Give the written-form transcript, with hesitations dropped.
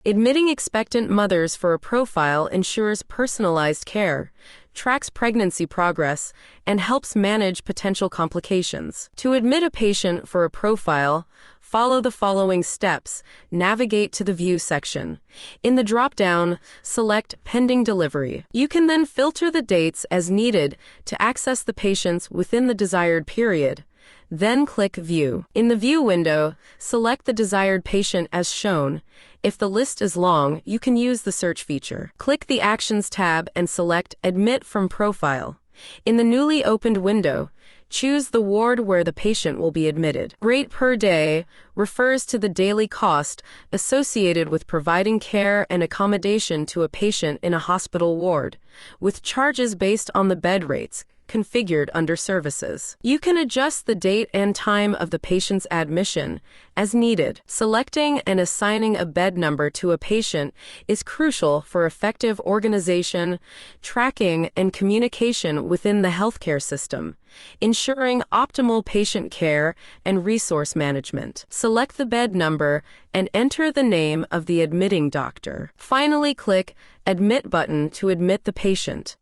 Admitting expectant mothers for a profile ensures personalized care, tracks pregnancy progress, and helps manage potential complications. To admit a patient for a profile, follow the following steps. Navigate to the View section. In the drop-down, select Pending Delivery. You can then filter the dates as needed to access the patients within the desired period. Then click View. In the View window, select the desired patient as shown. If the list is long, you can use the search feature. Click the Actions tab and select Admit from Profile. In the newly opened window, choose the ward where the patient will be admitted. Rate per day refers to the daily cost associated with providing care and accommodation to a patient in a hospital ward, with charges based on the bed rates configured under Services. You can adjust the date and time of the patient's admission as needed. Selecting and assigning a bed number to a patient is crucial for effective organization, tracking, and communication within the healthcare system, ensuring optimal patient care and resource management. Select the bed number and enter the name of the admitting doctor. Finally, click Admit button to admit the patient.